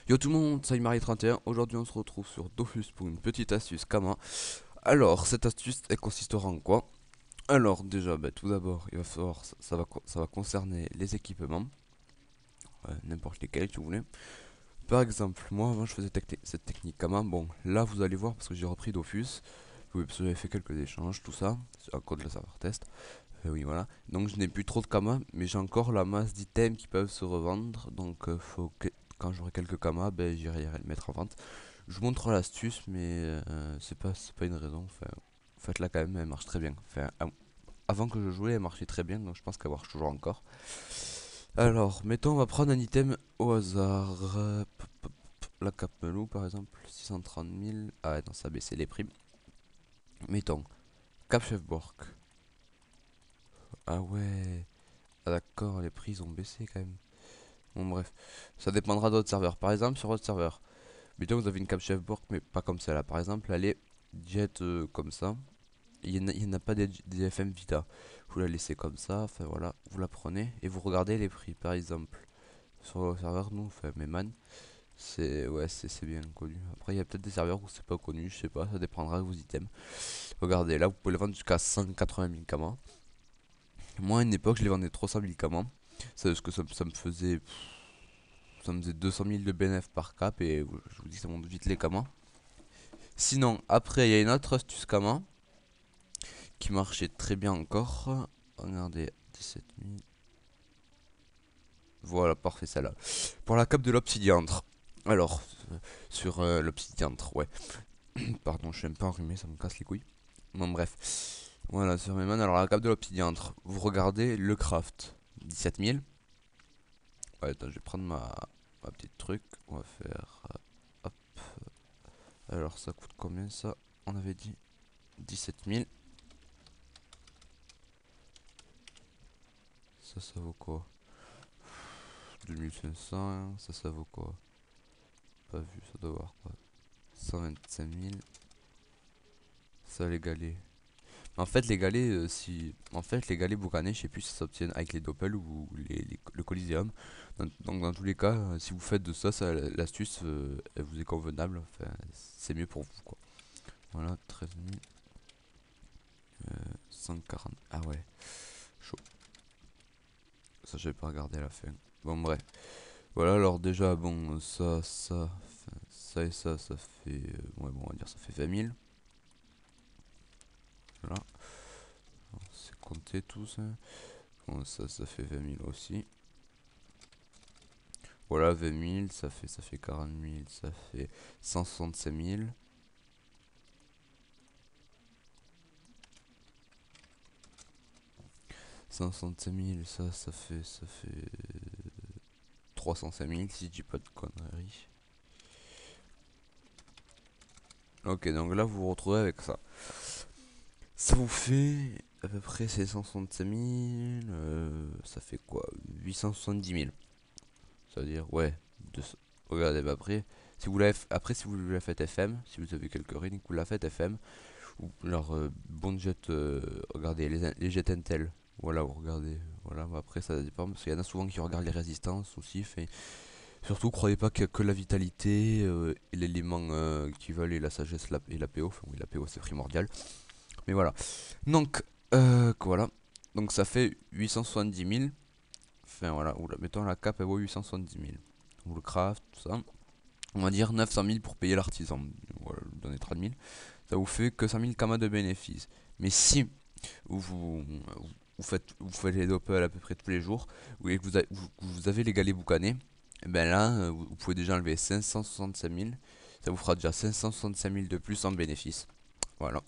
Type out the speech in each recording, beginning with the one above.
Yo tout le monde, c'est Marie31. Aujourd'hui, on se retrouve sur Dofus pour une petite astuce Kama. Alors, cette astuce, elle consistera en quoi? Alors, déjà, tout d'abord, il va falloir, ça va concerner les équipements, n'importe lesquels si vous voulez. Par exemple, moi avant, je faisais cette technique Kama. Bon, là, vous allez voir parce que j'ai repris Dofus. Oui, parce que j'avais fait quelques échanges, tout ça, à cause de la serveur test. Oui, voilà. Donc, je n'ai plus trop de Kama, mais j'ai encore la masse d'items qui peuvent se revendre. Donc, quand j'aurai quelques Kama, j'irai les mettre en vente. Je vous montre l'astuce, mais c'est pas une raison. Enfin, faites-la quand même, elle marche très bien. Enfin, avant que je jouais, elle marchait très bien, donc je pense qu'elle marche toujours encore. Alors, mettons, on va prendre un item au hasard. La cape melou, par exemple, 630 000. Ah ouais, non, ça a baissé les prix. Mettons, cap Chefborg. Ah ouais, ah d'accord, les prix ils ont baissé quand même. Bon, bref, ça dépendra d'autres serveurs. Par exemple, sur votre serveur, mettons, vous avez une cape Chefborg, mais pas comme celle-là. Par exemple, elle est jet comme ça. Il n'y en a pas des FM Vita. Vous la laissez comme ça, enfin voilà, vous la prenez et vous regardez les prix. Par exemple, sur le serveur, nous, enfin, Meman, c'est ouais, c'est bien connu. Après, il y a peut-être des serveurs où c'est pas connu, je sais pas, ça dépendra de vos items. Regardez, là, vous pouvez les vendre jusqu'à 180 000 kama. Moi, à une époque, je les vendais 300 000 kama. C'est parce que ça me faisait 200 000 de bénéf par cap et je vous dis que ça monte vite les kama. Sinon, après, il y a une autre astuce kama qui marchait très bien encore. Regardez, 17 000. Voilà, parfait, celle-là. Pour la cape de l'obsidiantre. Alors, sur l'obsidiantre, ouais. Pardon, je suis un peu enrhumé, ça me casse les couilles. Bon, bref. Voilà, sur mes mains, alors la cape de l'obsidiantre. Vous regardez le craft. 17 000. Ouais, attends, je vais prendre ma petite truc. On va faire. Hop. Alors, ça coûte combien ça? On avait dit 17 000. Ça vaut quoi? 2500. Ça vaut quoi? Pas vu, ça doit avoir quoi? 125 000. Ça, les galets. En fait, les galets, en fait, les galets boucanés, je sais plus si ça s'obtiennent avec les doppels ou le coliseum. Donc, dans tous les cas, si vous faites de ça, l'astuce, elle vous est convenable. Enfin, c'est mieux pour vous, quoi. Voilà, 13 140. Ah ouais, chaud. Ça, j'avais pas regardé à la fin. Bon, bref. Voilà, alors déjà, bon, enfin, ça et ça fait. Ouais, bon, on va dire ça fait 20 000. Voilà, c'est compté tout ça. Bon, ça fait 20 000 aussi. Voilà, 20 000, ça fait 40 000, ça fait 165 000. 165 000, ça fait 305 000 si je dis pas de conneries. Ok, donc là vous vous retrouvez avec ça. Ça vous fait à peu près 765 000, ça fait quoi? 870 000. Ça veut dire, ouais, regardez, si vous après si vous la faites FM, si vous avez quelques rings, vous la faites FM, ou leur bon jet, regardez les jets Intel, voilà, vous regardez, voilà, après ça dépend, parce qu'il y en a souvent qui regardent les résistances aussi, fait, surtout croyez pas qu'il y a que la vitalité et l'élément qui veulent et la sagesse et la PO, enfin oui la PO c'est primordial, mais voilà, donc voilà, donc ça fait 870 000, enfin voilà, ou mettons la cape elle vaut 870 000, ou le craft, tout ça, on va dire 900 000 pour payer l'artisan, voilà, donner 30 000, ça vous fait que 100 000 kamas de bénéfices. Mais si vous faites les doppels à peu près tous les jours, et que vous avez les galets boucanés, et ben là, vous pouvez déjà enlever 565 000. Ça vous fera déjà 565 000 de plus en bénéfices. Voilà.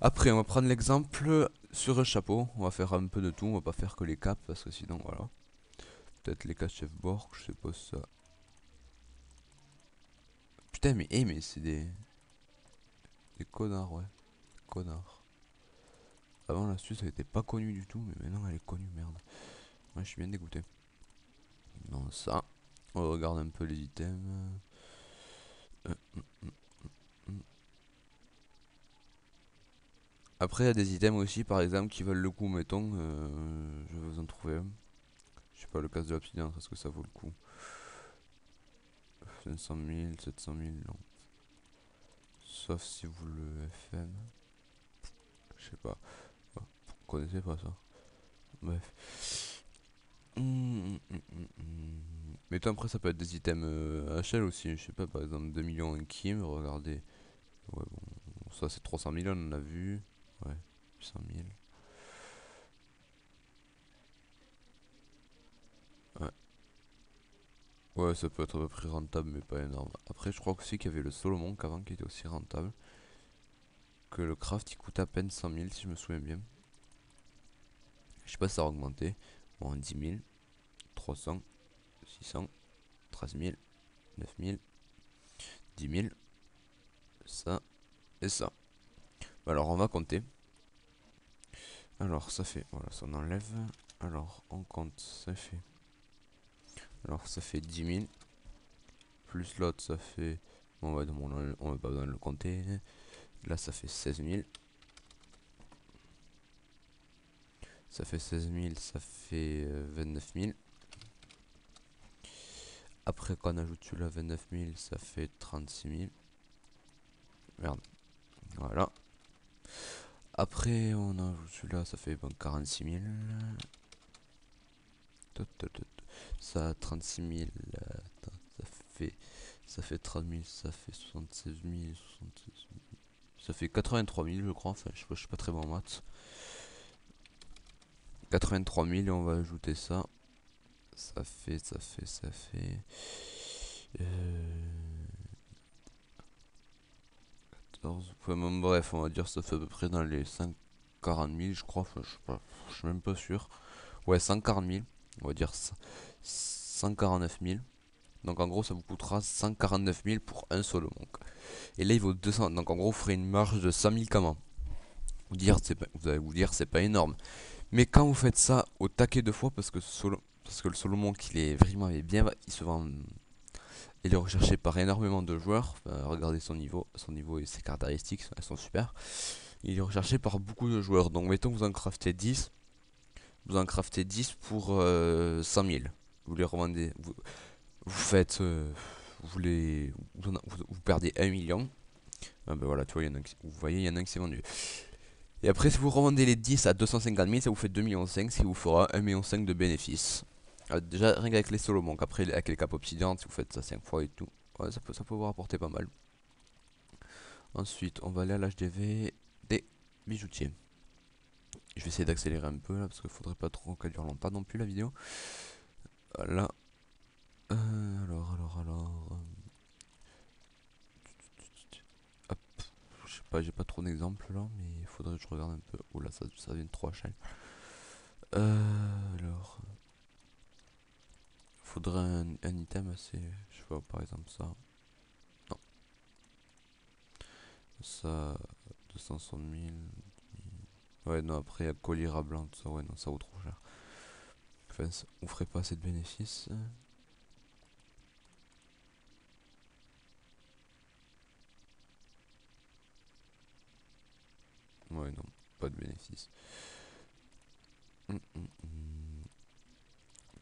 Après, on va prendre l'exemple sur un chapeau. On va faire un peu de tout. On va pas faire que les capes parce que sinon, voilà. Peut-être les caches chef bord, je sais pas ça. Putain, mais c'est des connards, ouais. Connards. Avant l'astuce elle était pas connue du tout, mais maintenant elle est connue, merde. Ouais, je suis bien dégoûté. Non, ça. On regarde un peu les items. Euh, Après, il y a des items aussi, par exemple, qui valent le coup, mettons. Je vais vous en trouver un. Je sais pas, le casse de l'obsidian, est-ce que ça vaut le coup? 500 000, 700 000, non. Sauf si vous le FM. Je sais pas. Oh, vous connaissez pas ça. Bref. Mais toi, après, ça peut être des items HL aussi. Je sais pas, par exemple, 2 millions en Kim. Regardez. Ouais, bon. Ça, c'est 300 millions, on a vu. Ouais, 800 000. Ouais. Ouais, ça peut être à peu près rentable, mais pas énorme. Après, je crois aussi qu'il y avait le Solomon qu'avant qui était aussi rentable. Que le craft il coûte à peine 100 000 si je me souviens bien. Je sais pas si ça a augmenté. Bon, 10 000, 300, 600, 13 000, 9 000, 10 000, ça et ça. Alors on va compter. Alors ça fait, voilà, ça on enlève. Alors on compte, ça fait. Alors ça fait 10 000. Plus l'autre ça fait. Bon, ouais, on va pas besoin de le compter. Là ça fait 16 000. Ça fait 16 000, ça fait 29 000. Après qu'on ajoute celui-là 29 000, ça fait 36 000. Merde. Voilà. Après on ajoute celui-là, ça fait bon, 46 000. Ça 36 000. Attends, ça fait 30 000, ça fait 76 000, 76 000. Ça fait 83 000 je crois, enfin je suis pas très bon en maths. 83 000 et on va ajouter ça. Ça fait. Euh, 14. Enfin, bon, bref, on va dire ça fait à peu près dans les 140 000 je crois, enfin je suis même pas sûr. Ouais, 140 000, on va dire ça. 149 000. Donc en gros ça vous coûtera 149 000 pour un solo monk. Et là il vaut 200. Donc en gros vous ferez une marge de 100 000 comment. Vous allez vous dire c'est pas énorme. Mais quand vous faites ça au taquet de fois, parce que le solo monk il est vraiment bien, il se vend. Il est recherché par énormément de joueurs. Enfin, regardez son niveau et ses caractéristiques, elles sont super. Il est recherché par beaucoup de joueurs. Donc mettons que vous en craftez 10. Vous en craftez 10 pour 100 000. Vous les revendez. Vous faites. Vous perdez 1 million. Ah ben voilà, tu vois, vous voyez, il y en a un qui s'est vendu. Et après, si vous revendez les 10 à 250 000, ça vous fait 2,5 millions, ce qui vous fera 1,5 million de bénéfices. Déjà, rien qu'avec les solos, donc après, avec les capes obsidiantes, si vous faites ça 5 fois et tout, ouais, ça peut vous rapporter pas mal. Ensuite, on va aller à l'HDV des bijoutiers. Je vais essayer d'accélérer un peu là, parce qu'il faudrait pas trop qu'elle dure longtemps non plus la vidéo. Voilà. Alors. Hop. Je sais pas, j'ai pas trop d'exemples là, mais il faudrait que je regarde un peu. Oula, ça vient de 3 chaînes. Alors. Faudrait un item assez. Je sais pas, par exemple ça. Non. Ça. 260 000. Ouais, non, après, il y a collier à blanc, tout ça. Ouais, non, ça vaut trop cher. Enfin, on ferait pas assez de bénéfices. Ouais, non, pas de bénéfices.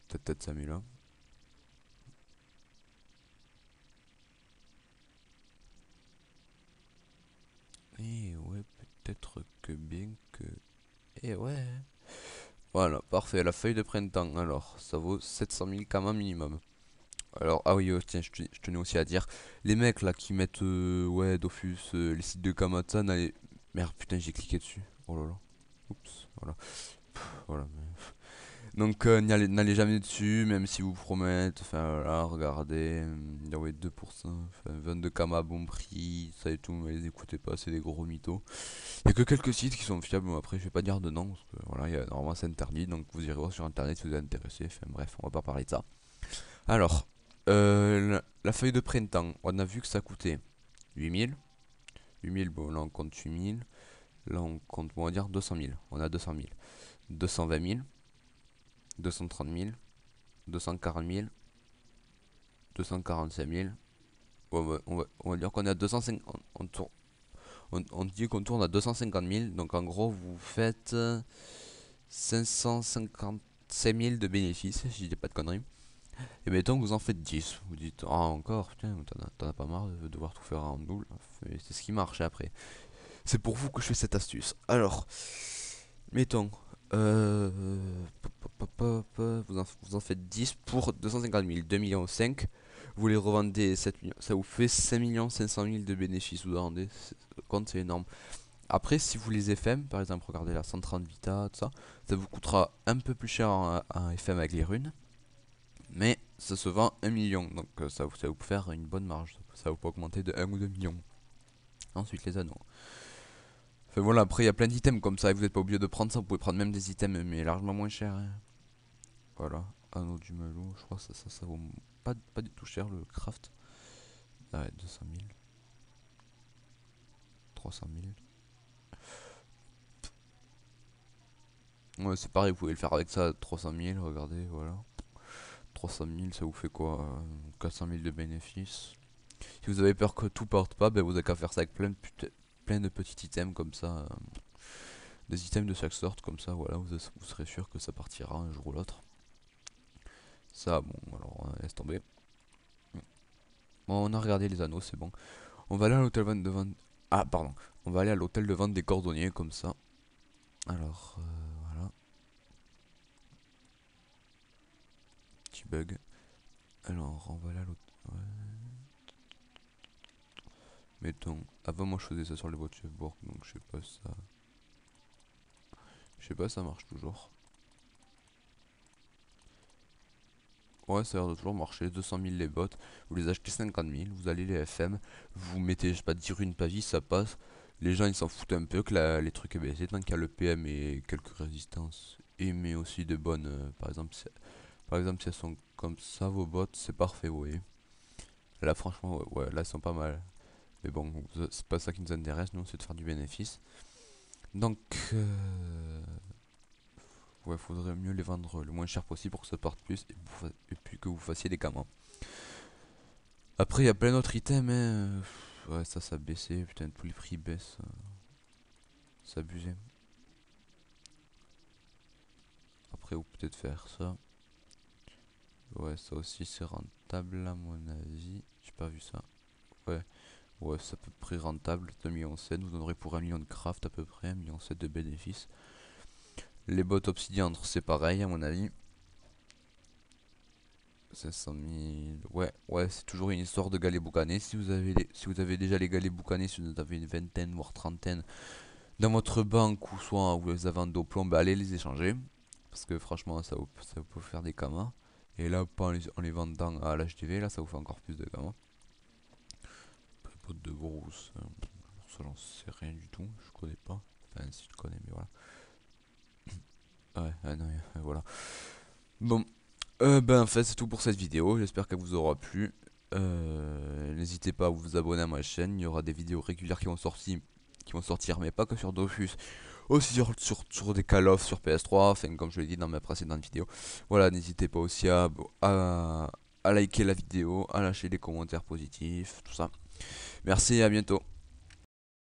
Peut-être ça, là. Et ouais, peut-être que bien que. Et ouais. Voilà, parfait. La feuille de printemps, alors, ça vaut 700 000 quand même minimum. Alors, ah oui, tiens, je tenais aussi à dire, les mecs là qui mettent, ouais, Dofus, les sites de Kamata, n'allez. Merde, putain, j'ai cliqué dessus. Oh là là. Oups, voilà. Voilà. Donc, n'allez jamais dessus, même si vous promettent. Enfin, voilà, regardez. Ouais, 2%, enfin, 22 Kama à bon prix, ça et tout, mais les écoutez pas, c'est des gros mythos. Il y a que quelques sites qui sont fiables, mais après, je vais pas dire de nom, parce que voilà, normalement c'est interdit, donc vous irez voir sur internet si vous êtes intéressé. Enfin, bref, on va pas parler de ça. Alors, la feuille de printemps, on a vu que ça coûtait 8 000. 8 000, bon, là on compte 8 000. Là on compte, bon, on va dire 200 000. On a 200 000. 220 000. 230 000. 240 000. 245 000. On va dire qu'on est à 250. On dit qu'on tourne à 250 000. Donc en gros, vous faites 555 000 de bénéfices, si je dis pas de conneries. Et mettons que vous en faites 10. Vous dites, ah encore, putain, t'en as pas marre de devoir tout faire en double. C'est ce qui marche après. C'est pour vous que je fais cette astuce. Alors, mettons, vous en faites 10 pour 250 000, 2 millions 5. Vous les revendez 7 millions. Ça vous fait 5 millions 500 000 de bénéfices. Vous vous rendez compte, c'est énorme. Après, si vous les FM, par exemple, regardez la 130 Vita, tout ça, ça vous coûtera un peu plus cher en FM avec les runes. Mais ça se vend 1 million. Donc ça va vous faire une bonne marge. Ça va vous augmenter de 1 ou 2 millions. Ensuite, les anneaux. Enfin voilà, après il y a plein d'items comme ça et vous n'êtes pas obligé de prendre ça, vous pouvez prendre même des items mais largement moins cher, hein. Voilà, anneau du melon, je crois que ça vaut pas du tout cher le craft. Ouais, 200 000, 300 000. Ouais, c'est pareil, vous pouvez le faire avec ça, 300 000, regardez, voilà. 300 000, ça vous fait quoi 400 000 de bénéfices. Si vous avez peur que tout parte pas, ben vous avez qu'à faire ça avec plein de petits items comme ça. Des items de chaque sorte, comme ça, voilà, vous serez sûr que ça partira un jour ou l'autre. Ça, bon, alors, laisse tomber. Bon, on a regardé les anneaux, c'est bon. On va aller à l'hôtel de vente. Ah, pardon. On va aller à l'hôtel de vente des cordonniers, comme ça. Alors, voilà. Petit bug. Alors, on va aller à l'hôtel. Ouais. Mettons. Avant, moi, je faisais ça sur les voitures Chefbourg, donc je sais pas ça. Je sais pas, ça marche toujours. Ouais, ça a l'air de toujours marcher. 200 000 les bots. Vous les achetez 50 000. Vous allez les FM. Vous mettez, je sais pas, 10 runes pavie, ça passe. Les gens ils s'en foutent un peu que les trucs est baissé. Tant qu'il y a le PM et quelques résistances. Et mais aussi de bonnes. Par exemple, si elles sont comme ça, vos bots, c'est parfait, vous voyez. Là, franchement, ouais, là, elles sont pas mal. Mais bon, c'est pas ça qui nous intéresse. Nous, c'est de faire du bénéfice. Donc, ouais, faudrait mieux les vendre le moins cher possible pour que ça parte plus. Et puis que vous fassiez des camans. Après, il y a plein d'autres items, hein. Ouais, ça a baissé. Putain, tous les prix baissent. C'est abusé. Après, vous peut-être faire ça. Ouais, ça aussi, c'est rentable, à mon avis. J'ai pas vu ça. Ouais, ouais, c'est à peu près rentable. 2 millions 7, vous donnerez pour 1 million de craft à peu près. 1 million 7 de bénéfices. Les bots obsidian, c'est pareil, à mon avis. 500 000. Ouais, ouais, c'est toujours une histoire de galets boucanés. Si vous avez déjà les galets boucanés, si vous avez une vingtaine, voire trentaine dans votre banque ou soit vous les avez en dos plomb, bah allez les échanger. Parce que franchement, ça vous peut faire des kamas. Et là, pas en les vendant à l'HTV, là, ça vous fait encore plus de kamas. Pote de brousse, ça j'en sais rien du tout, je connais pas. Enfin, si je connais, mais voilà. Ouais, non, voilà. Bon, ben en fait, c'est tout pour cette vidéo. J'espère qu'elle vous aura plu. N'hésitez pas à vous abonner à ma chaîne. Il y aura des vidéos régulières qui vont sortir, mais pas que sur Dofus. Aussi sur des Call of sur PS3, enfin comme je l'ai dit dans ma précédente vidéo. Voilà, n'hésitez pas aussi à liker la vidéo, à lâcher des commentaires positifs, tout ça. Merci et à bientôt.